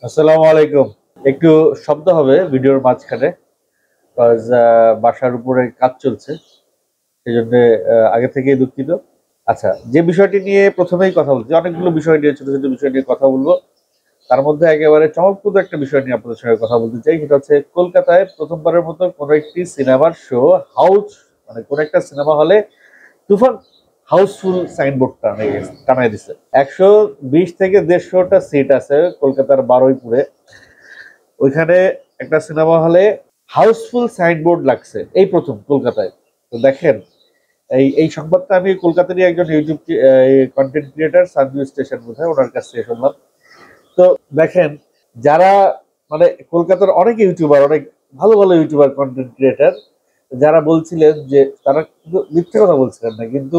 আসসালামু আলাইকুম। একটু শব্দ হবে ভিডিওর মাঝখানে, কজ বাসার উপরে কাজ চলছে, সেজন্য আগে থেকেই দুঃখিত। আচ্ছা, যে বিষয়টি নিয়ে প্রথমেই কথা বলছি, অনেকগুলো বিষয় নিয়ে, ছোট ছোট বিষয় নিয়ে কথা বলবো। তার মধ্যে একেবারে চমকপ্রদ একটা বিষয় নিয়ে আপনাদের সঙ্গে কথা বলতে চাই। সেটা হচ্ছে কলকাতায় প্রথমবারের মতো কোনো একটি সিনেমার শো হাউস, মানে কোনো একটা সিনেমা হলে তুফান হাউসফুল সাইনবোর্ড টানাই দিছে। 120 থেকে 150টা সিট আছে কলকাতার বারুইপুরে। ওইখানে একটা সিনেমা হলে হাউসফুল সাইনবোর্ড লাগছে, এই প্রথম কলকাতায়। তো দেখেন, এই এই সংবাদটা আমি কলকাতারই একজন YouTube content creator, Sunview station বোধহয়, ওনার কাছ থেকে শুনলাম। তো দেখেন, যারা মানে কলকাতার অনেক ইউটিউবার, অনেক ভালো ভালো ইউটিউবার, কন্টেন্ট ক্রিয়েটার, যারা বলছিলেন যে তারা কিন্তু মিথ্যে কথা বলছিলেন না, কিন্তু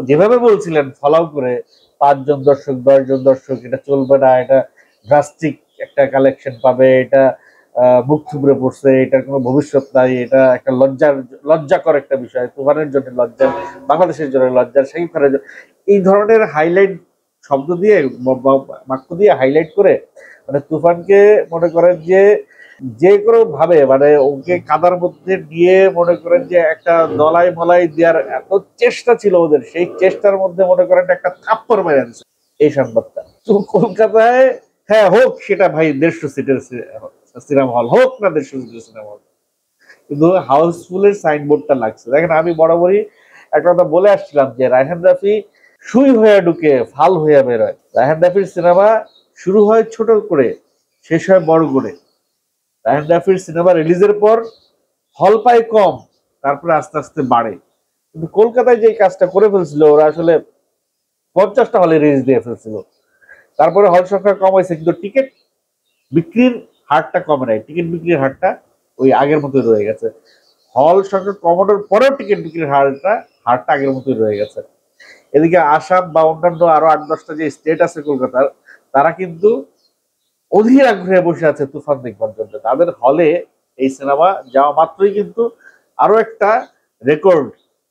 যেভাবে বলছিলেন ফলাও করে, 5 জন দর্শক, 10 জন দর্শক, এটা চলবে না, এটা ড্রাস্টিক একটা কালেকশন পাবে, এটা মুখ থুবড়ে পড়ছে, এটার কোনো ভবিষ্যৎ নাই, এটা একটা লজ্জাকর একটা বিষয়, তুফানের জন্য লজ্জা, বাংলাদেশের জন্য লজ্জা, শাকিব খানের জন্য, এই ধরনের হাইলাইট শব্দ দিয়ে, বাক্য দিয়ে হাইলাইট করে, মানে তুফানকে মনে করেন যে যে কোনো ভাবে, মানে ওকে কাদার মধ্যে নিয়ে মনে করেন যে একটা দলাই মলাই দেওয়ার এত চেষ্টা ছিল ওদের, সেই চেষ্টার মধ্যে মনে করেন একটা থাপ্পড় মেরে দিচ্ছে এই সংবাদটা। তো কলকাতায়, হ্যাঁ হোক সেটা ভাই 150 সিটের সিনেমা হল হোক না, 150 সিটের সিনেমা হল, কিন্তু হাউসফুলের সাইনবোর্ডটা লাগছে। দেখেন, আমি বরাবরই একটা কথা বলে আসছিলাম যে রায়হান রাফি সুই হয়ে ঢুকে ফাল হয়ে বেরোয়। রায়হান রাফির সিনেমা শুরু হয় ছোট করে, শেষ হয় বড় করে। রায়হান রাফির সিনেমা রিলিজের পর হল পায় কম, তারপরে আস্তে আস্তে বাড়ে। কিন্তু কলকাতায় যে কাজটা করে ফেলছিল ওরা, আসলে 50টা হলে রিলিজ দিয়ে ফেলছিল, তারপরে হল সংখ্যা কম হয়েছে, কিন্তু টিকিট বিক্রির হারটা কমে নাই, টিকিট বিক্রির হারটা ওই আগের মতোই রয়ে গেছে। হল সংখ্যা কমানোর পরেও টিকিট বিক্রির হারটা আগের মতোই রয়ে গেছে। এদিকে আসাম বা অন্যান্য আরো 8-10টা যে স্টেট আছে কলকাতার, তারা কিন্তু অধীর আগ্রহে বসে আছে তুফান দেখবার জন্য। তাদের হলে এই সিনেমা যাওয়া মাত্রই কিন্তু আরো একটা রেকর্ড,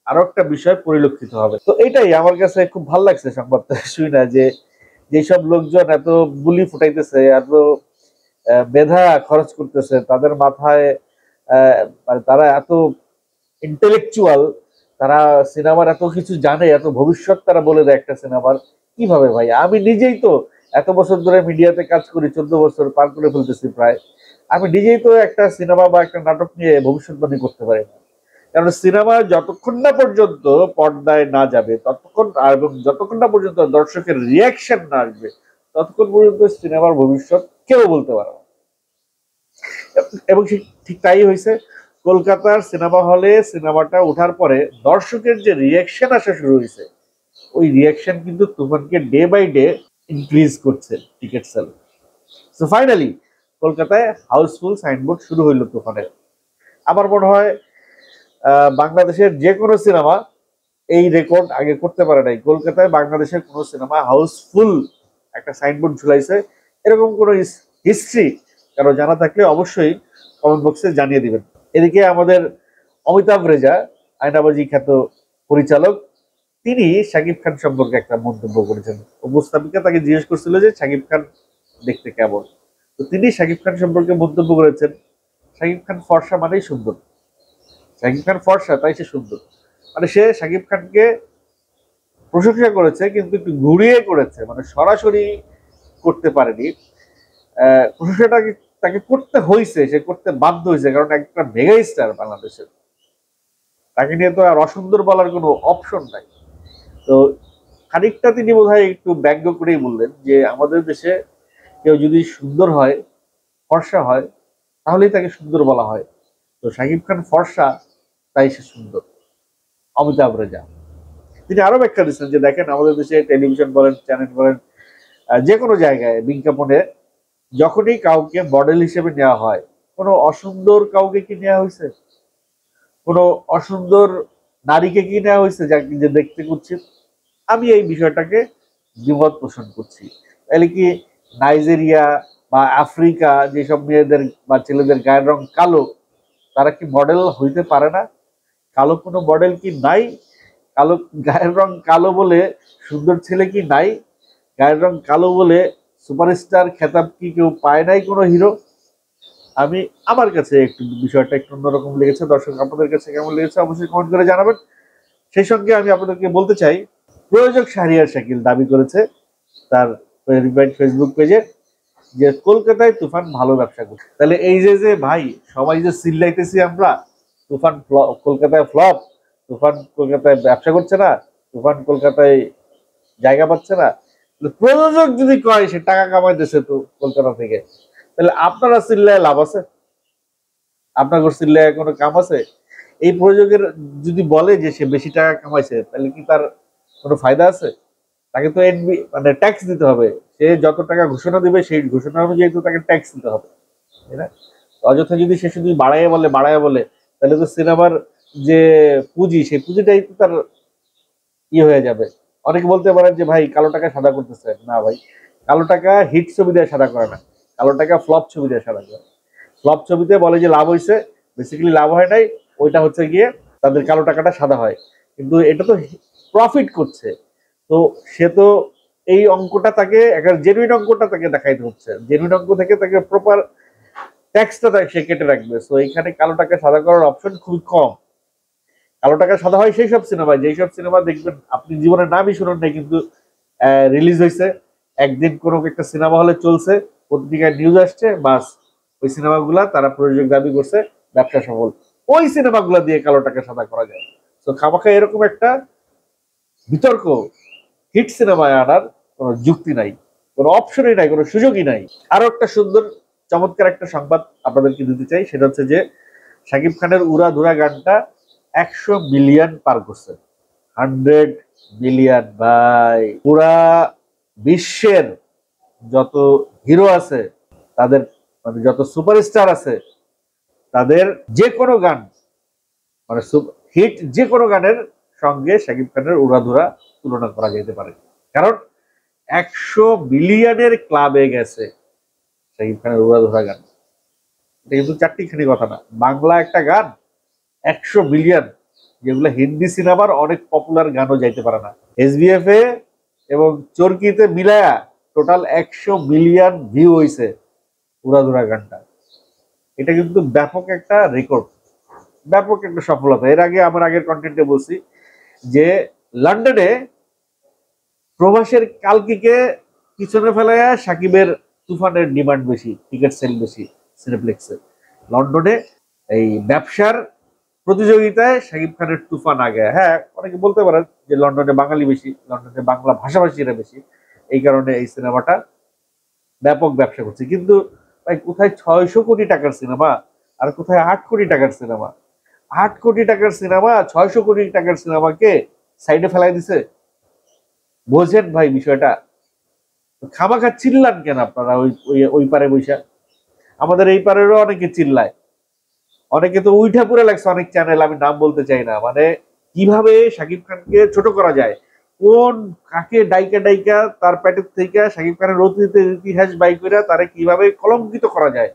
আরো একটা বিষয় পরিলক্ষিত হবে। তো এটাই আমার কাছে খুব ভালো লাগছে সংবাদটা শুই না, যে যেসব লোকজন এত বুলি ফুটাইতেছে, এত মেধা খরচ করতেছে, তাদের মাথায় মানে তারা এত ইন্টেলেকচুয়াল, তারা সিনেমার এত কিছু জানে, এত ভবিষ্যৎ তারা বলে দেয় একটা সিনেমার। কিভাবে ভাই, আমি নিজেই তো এত বছর ধরে মিডিয়াতে কাজ করি, 14 বছর পার করে ফেলতেছি প্রায়। আমি নিজেই তো একটা সিনেমা বা একটা নাটক নিয়ে ভবিষ্যৎবাণী করতে পারি না। কারণ সিনেমা যতক্ষণ না পর্যন্ত পর্দায় না যাবে, ততক্ষণ, এবং যতক্ষণ না পর্যন্ত দর্শকের রিয়াকশন না আসবে, ততক্ষণ পর্যন্ত সিনেমার ভবিষ্যৎ কেউ বলতে পারে না। এবং ঠিক তাই হয়েছে। কলকাতার সিনেমা হলে সিনেমাটা ওঠার পরে দর্শকের যে রিয়াকশন আসা শুরু হয়েছে, ওই রিয়াকশন কিন্তু তুফানকে ডে বাই ডে ইনক্রিজ করছে টিকিট সেল। সো ফাইনালি কলকাতায় হাউসফুল সাইনবোর্ড শুরু হইলো তুফানের। আমার মনে হয় বাংলাদেশের যে কোনো সিনেমা এই রেকর্ড আগে করতে পারে নাই। কলকাতায় বাংলাদেশের কোনো সিনেমা হাউসফুল একটা সাইনবোর্ড ঝুলাইছে, এরকম কোনো হিস্ট্রি কারো জানা থাকলে অবশ্যই কমেন্ট বক্সে জানিয়ে দিবেন। এদিকে আমাদের অমিতাভ রেজা, আয়নাবাজি খ্যাত পরিচালক, তিনি শাকিব খান সম্পর্কে একটা মন্তব্য করেছেন। উপস্থাপিকা তাকে জিজ্ঞেস করছিল যে শাকিব খান দেখতে কেমন। তো তিনি শাকিব খান সম্পর্কে মন্তব্য করেছেন, শাকিব খান ফর্সা মানেই সুন্দর, শাকিব খান ফর্সা তাই সে সুন্দর। মানে সে শাকিব খানকে প্রশংসা করেছে, কিন্তু একটু ঘুরিয়ে করেছে, মানে সরাসরি করতে পারেনি। প্রশংসাটাকে তাকে করতে হয়েছে, সে করতে বাধ্য হয়েছে, কারণ একটা মেগা স্টার বাংলাদেশের, তাকে নিয়ে তো আর অসুন্দর বলার কোনো অপশন নাই। তো খানিকটা তিনি বোধহয় একটু ব্যঙ্গ করেই বললেন যে আমাদের দেশে কেউ যদি সুন্দর হয়, ফর্সা হয়, তাহলেই তাকে সুন্দর বলা হয়। তো শাকিব খান ফর্সা, তাই সে সুন্দর। অমিতাভ রেজা তিনি আরো ব্যাখ্যা দিচ্ছেন যে দেখেন, আমাদের দেশে টেলিভিশন বলেন, চ্যানেল বলেন, যে কোনো জায়গায় বিজ্ঞাপনে যখনই কাউকে মডেল হিসেবে নেওয়া হয়, কোনো অসুন্দর কাউকে কি নেওয়া হয়েছে? কোনো অসুন্দর নারীকে কি নেওয়া হয়েছে যাকে যে দেখতে কুৎসিত? আমি এই বিষয়টাকে দ্বিমত পোষণ করছি। তাহলে কি নাইজেরিয়া বা আফ্রিকা যেসব মেয়েদের বা ছেলেদের গায়ের রং কালো, তারা কি মডেল হইতে পারে না? কালো কোনো মডেল কি নাই? কালো গায়ের রং কালো বলে সুন্দর ছেলে কি নাই? গায়ের রং কালো বলে সুপারস্টার খেতাব কি কেউ পায় নাই কোনো হিরো? আমার কাছে একটু বিষয়টা একটু অন্যরকম লেগেছে। দর্শক আপনাদের কাছে কেমন লেগেছে অবশ্যই কমেন্ট করে জানাবেন। সেই সঙ্গে আমি আপনাদেরকে বলতে চাই, প্রযোজক শাহরিয়ার শাকিল দাবি করেছে তার ভেরিফাইড ফেসবুক পেজে যে কলকাতায় তুফান ভালো ব্যবসা করছে। তাহলে এই যে ভাই সবাই যে চিল্লাইতেছি আমরা তুফান কলকাতায় ফ্লপ, তুফান কলকাতায় ব্যবসা করছে না, তুফান কলকাতায় জায়গা পাচ্ছে না, প্রযোজক যদি কয় সে টাকা কামাইতেছে তো কলকাতা থেকে, তাহলে আপনারা চিল্লায় লাভ আছে? আপনার চিল্লায় কোনো কাম আছে? এই প্রযোজকের যদি বলে যে সে বেশি টাকা কামাইছে তাহলে কি তার কোনো ফায়দা আছে? তাকে তো মানে ট্যাক্স দিতে হবে। সে যত টাকা ঘোষণা দিবে সেই ঘোষণা অনুযায়ী তো তাকে ট্যাক্স দিতে হবে, তাই না? অযথা যদি সে শুধু বাড়াইয়া বলে তাহলে তো সিনেমার যে পুঁজি সেই পুঁজিটাই তো তার হয়ে যাবে। অনেকে বলতে পারেন যে ভাই কালো টাকা সাদা করতেছে। না ভাই, কালো টাকা হিট ছবি দিয়ে সাদা করে না, কালো টাকা ফ্লপ ছবি দিয়ে সাদা করে। ফ্লপ ছবিতে বলে যে লাভ হয়েছে, বেসিক্যালি লাভ হয় নাই, ওইটা হচ্ছে গিয়ে তাদের কালো টাকাটা সাদা হয়। কিন্তু এটা তো প্রফিট করছে, তো সে তো এই অঙ্কটা তাকে একটা জেনুইন অঙ্কটা তাকে দেখাইতে হচ্ছে, জেনুইন অঙ্ক থেকে তাকে প্রপার ট্যাক্সটা সে কেটে রাখবে। তো এইখানে কালো টাকা সাদা করার অপশন খুবই কম। কালো টাকা সাদা হয় সেই সব সিনেমা, যেই সব সিনেমা দেখবেন আপনি জীবনের নামই শুনুন নাই, কিন্তু রিলিজ হয়েছে একদিন কোনো একটা সিনেমা হলে চলছে, পত্রিকায় নিউজ আসছে, বাস ওই সিনেমাগুলা তারা প্রযোজক দাবি করছে ব্যবসা সফল। ওই সিনেমাগুলা দিয়ে কালো টাকা সাদা করা যায়। তো খামাখা এরকম একটা বিতর্ক হিট সিনেমায় আনার কোনো যুক্তি নাই, কোনো অপশনই নাই, কোনো সুযোগই নাই। আরো একটা সুন্দর চমৎকার একটা সংবাদ আপনাদেরকে দিতে চাই, সেটা হচ্ছে যে শাকিব খানের উড়াধুরা গানটা 100 মিলিয়ন পার করছে। 100 মিলিয়ন ভাই! পুরা বিশ্বের যত হিরো আছে তাদের, মানে যত সুপারস্টার আছে তাদের যে কোনো গান, মানে হিট যে কোনো গানের সঙ্গে শাকিব খানের উড়াধুরা তুলনা করা যেতে পারে। কারণ 100 মিলিয়নের ক্লাবে গেছে শাকিব খানের উড়াধুরা গান। এটা কিন্তু চারটিখানি কথা না, বাংলা একটা গান 100 মিলিয়ন, যেগুলো হিন্দি সিনেমার অনেক পপুলার গানও যাইতে পারে না। এসবিএফ এ এবং চরকিতে মিলায়া টোটাল 100 মিলিয়ন ভিউ হয়েছে উড়াধুরা গানটা। এটা কিন্তু ব্যাপক একটা রেকর্ড, ব্যাপক একটা সফলতা। এর আগে আমার আগের কন্টেন্টে বলছি যে লন্ডনে প্রবাসের কালকিকে পিছনে ফেলাইয়া সাকিবের তুফানের ডিমান্ড বেশি, টিকিট সেল বেশি সিনেপ্লেক্সে। লন্ডনে এই ব্যবসার প্রতিযোগিতায় শাকিব খানের তুফান আগে। হ্যাঁ, অনেকে বলতে পারেন যে লন্ডনে বাঙালি বেশি, লন্ডনে বাংলা ভাষাভাষীরা বেশি, এই কারণে এই সিনেমাটা ব্যাপক ব্যবসা করছে। কিন্তু ভাই কোথায় 600 কোটি টাকার সিনেমা আর কোথায় 8 কোটি টাকার সিনেমা? 8 কোটি টাকার সিনেমা 600 কোটি টাকার সিনেমাকে সাইডে ফেলাই দিছে। বোঝেন ভাই বিষয়টা? খামাখা চিল্লান কেন আপনারা ওই পারে বৈশা? আমাদের এই পারেরও অনেকে চিল্লায়, অনেকে তো উইঠা পড়ে লাগছে অনেক চ্যানেল, আমি নাম বলতে চাই না। মানে কিভাবে শাকিব খানকে ছোট করা যায়, কোন কাকে ডাইকা ডাইকা তার পেটের থেকে শাকিব খানের অতীতের ইতিহাস বাই করে তারে কিভাবে কলঙ্কিত করা যায়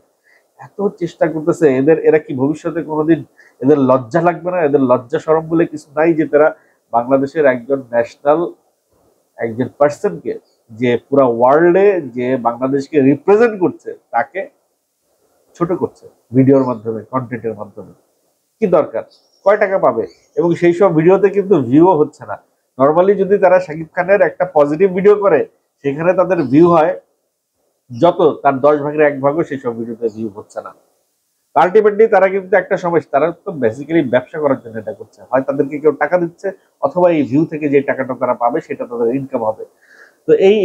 এত চেষ্টা করতেছে। এরা কি ভবিষ্যতে কোনোদিন এদের লজ্জা লাগবে না? এদের লজ্জা শরম বলে কিছু নাই যে তারা বাংলাদেশের একজন ন্যাশনাল একজন পার্সনকে, যে পুরা ওয়ার্ল্ডে যে বাংলাদেশকে রিপ্রেজেন্ট করছে, তাকে ছোট করছে ভিডিওর মাধ্যমে, কন্টেন্টের মাধ্যমে। কি দরকার? কয় টাকা পাবে? এবং সেই সব ভিডিওতে কিন্তু ভিউও হচ্ছে না। নর্মালি যদি তারা শাকিব খানের একটা পজিটিভ ভিডিও করে সেখানে তাদের ভিউ হয় যত, তার 10 ভাগের 1 ভাগও সেই সব ভিডিওতে ভিউ হচ্ছে না। আলটিমেটলি তারা কিন্তু একটা সময়, তারা তো বেসিক্যালি ব্যবসা করার জন্য এটা করছে, হয় তাদেরকে কেউ টাকা দিচ্ছে অথবা এই ভিউ থেকে যে টাকাটা তারা পাবে সেটা তাদের ইনকাম হবে। তো এই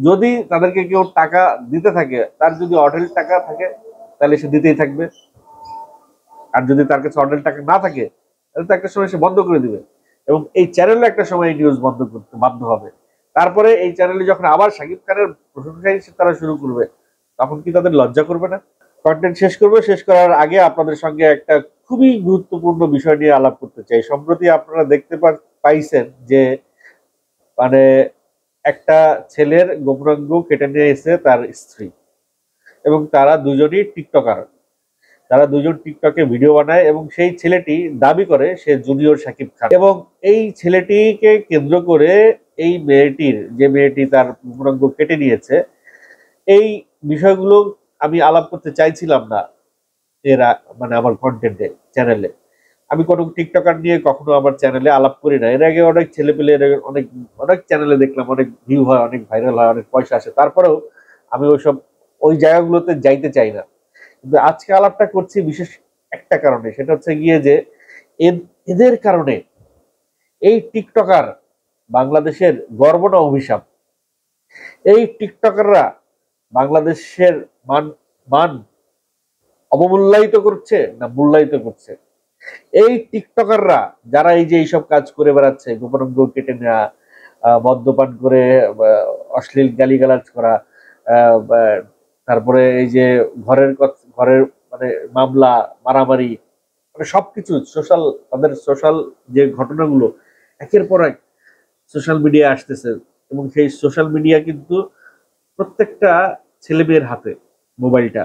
যদি তাদেরকে কেউ টাকা দিতে থাকে, তার যদি অঢেল টাকা থাকে তাহলে সে দিতেই থাকবে। আর যদি তার কাছে অঢেল টাকা না থাকে তাহলে তো একটা সময় সে বন্ধ করে দিবে। এবং এই চ্যানেলে একটা সময় নিউজ বন্ধ করতে বাধ্য হবে। তারপরে এই চ্যানেলে যখন আবার শাকিব খানের প্রশংসাই তারা শুরু করবে, তখন কি তাদের লজ্জা করবে না? কন্টেন্ট শেষ করবো, শেষ করার আগে আপনাদের সঙ্গে একটা খুবই গুরুত্বপূর্ণ বিষয় নিয়ে আলাপ করতে চাই। সম্প্রতি আপনারা দেখতে পাইছেন যে মানে একটা ছেলের গোপনাঙ্গ কেটে নিয়ে এসে তার স্ত্রী, এবং তারা দুজনই টিকটকার। তারা দুজন টিকটকে ভিডিও বানায় এবং সেই ছেলেটি দাবি করে সে জুনিয়র শাকিব খান। এবং এই ছেলেটিকে কেন্দ্র করে এই মেয়েটির, যে মেয়েটি তার গোপনাঙ্গ কেটে নিয়েছে, এই বিষয়গুলো আমি আলাপ করতে চাইছিলাম না এরা, মানে আমার কন্টেন্টে, চ্যানেলে। আমি কোনো টিকটকার নিয়ে কখনো আমার চ্যানেলে আলাপ করি না। এর আগে অনেক ছেলে পেলে অনেক অনেক চ্যানেলে দেখলাম, অনেক ভিউ হয়, অনেক ভাইরাল হয়, অনেক পয়সা আসে, তারপরেও আমি ওই জায়গাগুলোতে যাইতে চাই না। কিন্তু আজকে আলাপটা করছি বিশেষ একটা কারণে, সেটা হচ্ছে গিয়ে যে এদের কারণে এই টিকটকার বাংলাদেশের গর্ব না অভিশাপ। এই টিকটকাররা বাংলাদেশের মান মান অবমূল্যায়িত করছে না মূল্যায়িত করছে? এই টিকটকাররা যারা এই যে এইসব কাজ করে বেড়াচ্ছে, গোপনাঙ্গ কেটে নেওয়া, মদ্যপান করে অশ্লীল গালিগালাজ করা, তারপরে এই যে ঘরের মানে মামলা, মারামারি, মানে সবকিছু তাদের সোশ্যাল যে ঘটনাগুলো একের পর এক সোশ্যাল মিডিয়ায় আসতেছে। এবং সেই সোশ্যাল মিডিয়া কিন্তু প্রত্যেকটা ছেলে মেয়ের হাতে মোবাইলটা।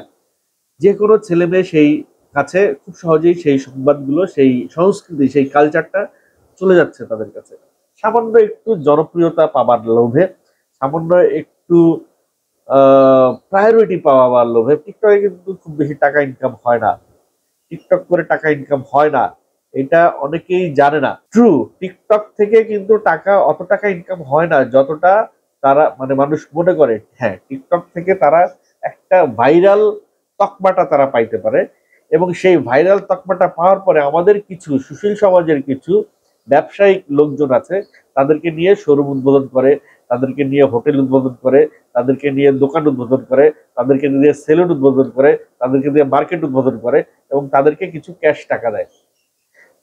যে কোনো ছেলে মেয়ে সেই কাছে খুব সহজেই সেই সংবাদগুলো, সেই সংস্কৃতি, সেই কালচারটা চলে যাচ্ছে তাদের কাছে। সামান্য একটু জনপ্রিয়তা পাবার লোভে, সামান্য একটু প্রায়োরিটি পাওয়ার লোভে, টিকটকে কিন্তু খুব বেশি টাকা ইনকাম হয় না। টিকটক করে টাকা ইনকাম হয় না, এটা অনেকেই জানে না। ট্রু, টিকটক থেকে কিন্তু অত টাকা ইনকাম হয় না যতটা তারা, মানে মানুষ মনে করে। হ্যাঁ, টিকটক থেকে তারা একটা ভাইরাল তকমাটা তারা পাইতে পারে, এবং সেই ভাইরাল তকমাটা পাওয়ার পরে আমাদের কিছু সুশীল সমাজের কিছু ব্যবসায়িক লোকজন আছে, তাদেরকে নিয়ে শোরুম উদ্বোধন করে, তাদেরকে নিয়ে হোটেল উদ্বোধন করে, তাদেরকে নিয়ে দোকান উদ্বোধন করে, তাদেরকে নিয়ে সেলুন উদ্বোধন করে, তাদেরকে দিয়ে মার্কেট উদ্বোধন করে, এবং তাদেরকে কিছু ক্যাশ টাকা দেয়।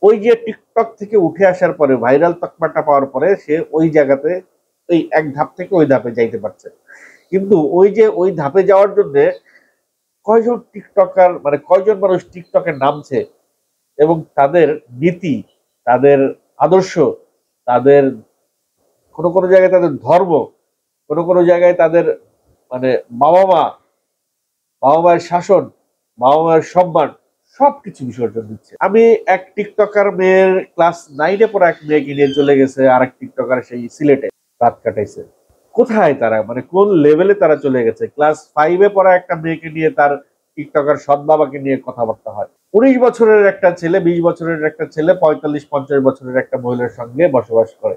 ওই যে টিকটক থেকে উঠে আসার পরে, ভাইরাল তকমাটা পাওয়ার পরে, সে ওই জায়গাতে ওই এক ধাপ থেকে ওই ধাপে যাইতে পারছে। কিন্তু ওই যে ওই ধাপে যাওয়ার জন্য কয়জন টিকটকার, মানে কয়জন মানুষ টিকটকে নামছে, এবং তাদের নীতি, তাদের আদর্শ, তাদের কোনো কোনো জায়গায় তাদের ধর্ম, কোনো কোনো জায়গায় তাদের মানে বাবা মা, বাবা মায়ের শাসন, বাবা মায়ের সম্মান, সবকিছু বিসর্জন দিচ্ছে। আমি এক টিকটকার মেয়ের ক্লাস 9-এ পড়া এক মেয়েকে নিয়ে চলে গেছে আর এক টিকটকার সেই সিলেটে রাত কাটাইছে। কোথায় তারা, মানে কোন লেভেলে তারা চলে গেছে? ক্লাস 5-এ পড়া একটা মেয়েকে নিয়ে তার টিকটকার সৎ বাবাকে নিয়ে কথাবার্তা হয়। 19 বছরের একটা ছেলে, 20 বছরের একটা ছেলে, 45-50 বছরের একটা মহিলার সঙ্গে বসবাস করে।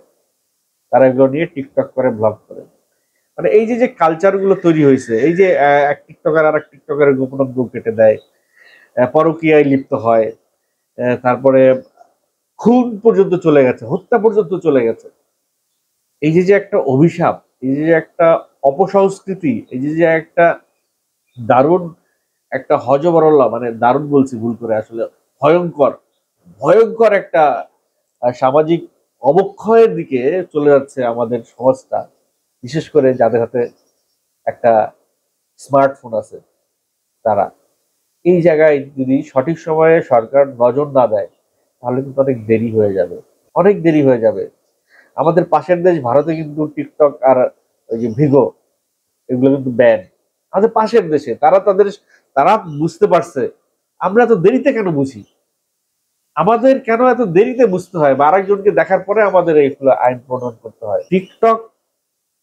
তারা এগুলো নিয়ে টিকটক করে, ব্লগ করে। মানে এই যে যে কালচার গুলো তৈরি হয়েছে, এই যে এক টিকটকার আর এক টিকটকারের গোপনাঙ্গ কেটে দেয়, পরকীয়ায় লিপ্ত হয়, তারপরে খুন পর্যন্ত চলে গেছে, হত্যা পর্যন্ত চলে গেছে। এই যে যে একটা অভিশাপ, এই যে যে একটা অপসংস্কৃতি, এই যে যে একটা দারুণ একটা হজবরল্লা, মানে দারুণ বলছি ভুল করে, আসলে ভয়ঙ্কর ভয়ঙ্কর একটা সামাজিক অবক্ষয়ের দিকে চলে যাচ্ছে আমাদের সমাজটা। বিশেষ করে যাদের হাতে একটা স্মার্টফোন আছে, তারা এই জায়গায় যদি সঠিক সময়ে সরকার নজর না দেয়, তাহলে কিন্তু অনেক দেরি হয়ে যাবে, অনেক দেরি হয়ে যাবে। আমাদের পাশের দেশ ভারতে কিন্তু টিকটক আর ওই যে ভিগো, এগুলো কিন্তু ব্যান। আমাদের পাশের দেশে তারা বুঝতে পারছে। আমরা তো দেরিতে কেন বুঝি? আমাদের কেন এত দেরিতে বুঝতে হয়, বা আরেকজনকে দেখার পরে আমাদের এইগুলো আইন প্রণয়ন করতে হয়? টিকটক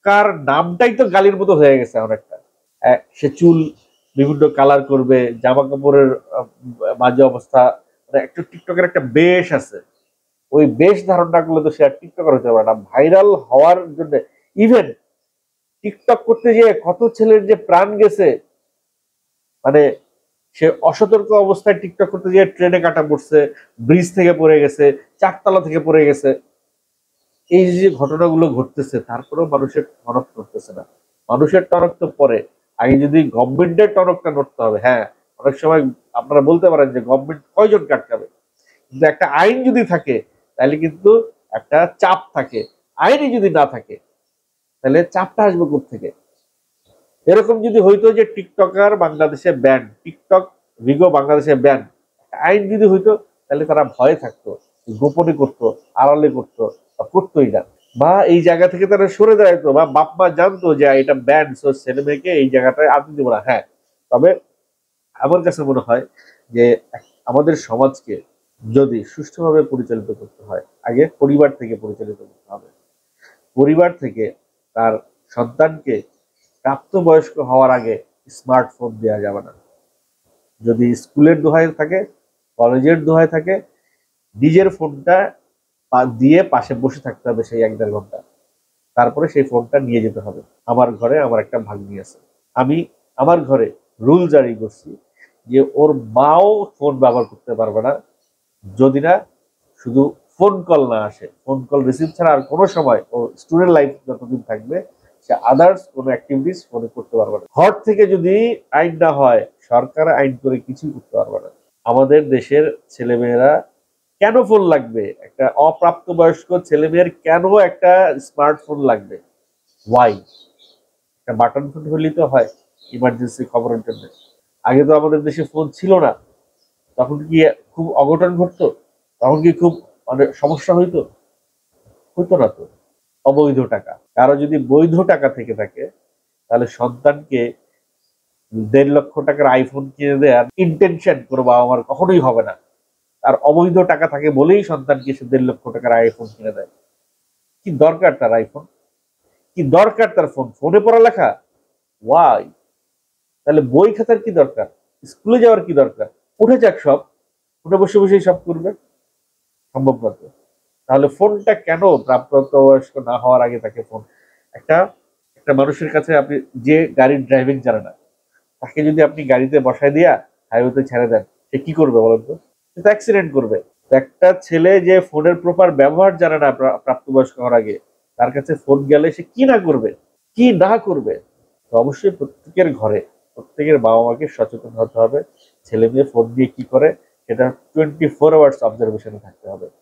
কার নামটাই তো গালির মতো হয়ে গেছে অনেকটা। সে চুল বিভিন্ন কালার করবে, জামা কাপড়ের মাঝে অবস্থা, মানে একটা টিকটকের একটা বেশ আছে, ওই বেশ ধারণ না করলে তো সে আর টিকটকার হতে পারে না। ভাইরাল হওয়ার জন্য ইভেন টিকটক করতে গিয়ে কত ছেলের যে প্রাণ গেছে, মানে সে অসতর্ক অবস্থায় টিকটক করতে গিয়ে ট্রেনে কাটা পড়ছে, ব্রিজ থেকে পড়ে গেছে, চারতলা থেকে পড়ে গেছে। এই যে ঘটনাগুলো ঘটতেছে, তারপরেও মানুষের টনক নড়তেছে না। মানুষের টনক তো পরে, আগে যদি গভর্নমেন্টের টনকটা নড়তে হবে। হ্যাঁ, অনেক সময় আপনারা বলতে পারেন যে গভর্নমেন্ট কয়জন কাটকাবে, কিন্তু একটা আইন যদি থাকে তাহলে কিন্তু একটা চাপ থাকে। আইনই যদি না থাকে তাহলে চাপটা আসবে কোত্থেকে? এরকম যদি হইতো যে টিকটকার বাংলাদেশে ব্যান, টিকটক ভিগো বাংলাদেশে ব্যান, আইন যদি হইতো, তাহলে তারা ভয়ে থাকতো, গোপনে করতো, আড়ালে করতো, বা করতোই না। বা এই জায়গা থেকে তারা সরে দাঁড়াইতো, বা বাপ মা জানতো যে এটা ব্যান, সো ছেলে মেয়েকে এই জায়গাটায় আনতে দেবো না। হ্যাঁ, তবে আমার কাছে মনে হয় যে আমাদের সমাজকে যদি সুষ্ঠুভাবে পরিচালিত করতে হয়, আগে পরিবার থেকে পরিচালিত করতে হবে। পরিবার থেকে তার সন্তানকে প্রাপ্তবয়স্ক হওয়ার আগে স্মার্টফোন দেওয়া যাবে না। যদি স্কুলের দোহায় থাকে, কলেজের দোহায় থাকে, নিজের ফোনটা দিয়ে পাশে বসে থাকতে হবে সেই 1-1.5 ঘন্টা। তারপরে সেই ফোনটা নিয়ে যেতে হবে। আমার ঘরে আমার একটা ভাগ্নি আছে, আমি আমার ঘরে রুল জারি করছি যে ওর মাও ফোন ব্যবহার করতে পারবে না যদি না শুধু ফোন কল না আসে। ফোন কল রিসিভ ছাড়া আর কোনো সময় ও স্টুডেন্ট লাইফ যতদিন থাকবে সে আদার্স কোনো অ্যাক্টিভিটিস ফোনে করতে পারবে না। ঘর থেকে যদি আইন না হয়, সরকার আইন করে কিছুই করতে পারবে না। আমাদের দেশের ছেলেমেয়েরা কেন ফোন লাগবে? একটা অপ্রাপ্তবয়স্ক ছেলেমেয়ের কেন একটা স্মার্টফোন লাগবে? ওয়াই? একটা বাটন ফোন হলেই তো হয় ইমার্জেন্সি খবরের জন্য। আগে তো আমাদের দেশে ফোন ছিল না, তখন কি খুব অঘটন ঘটতো? তখন কি খুব অনেক সমস্যা হইতো? হতো না তো। অবৈধ টাকা, কারো যদি বৈধ টাকা থেকে থাকে তাহলে সন্তানকে 1.5 লক্ষ টাকার আইফোন কিনে দেওয়ার ইন্টেনশন কোনো বাবা মার কখনোই হবে না। আর অবৈধ টাকা থাকে বলেই সন্তানকে সে 1.5 লক্ষ টাকার আইফোন কিনে দেয়। কি দরকার তার আইফোন? কি দরকার তার ফোন? ফোনে পড়ালেখা? ওয়াই? তাহলে বই খাতার কি দরকার? স্কুলে যাওয়ার কি দরকার? উঠে যাক সব, উঠে বসে বসেই সব করবে, সম্ভব না তো। তাহলে ফোনটা কেন প্রাপ্তবয়স্ক না হওয়ার আগে তাকে ফোন? একটা একটা মানুষের কাছে আপনি যে গাড়ির ড্রাইভিং জানে না, তাকে যদি আপনি গাড়িতে বসায় দিয়া হাইওয়েতে ছেড়ে দেন, সে কি করবে বলেন তো? সে তো অ্যাক্সিডেন্ট করবে। তো একটা ছেলে যে ফোনের প্রপার ব্যবহার জানে না প্রাপ্তবয়স্ক হওয়ার আগে, তার কাছে ফোন গেলে সে কি না করবে, কি না করবে। তো অবশ্যই প্রত্যেকের ঘরে প্রত্যেকের বাবা মাকে সচেতন হতে হবে। ছেলে মেয়ে ফোন দিয়ে কি করে সেটা 24 আওয়ার্স অবজারভেশনে থাকতে হবে।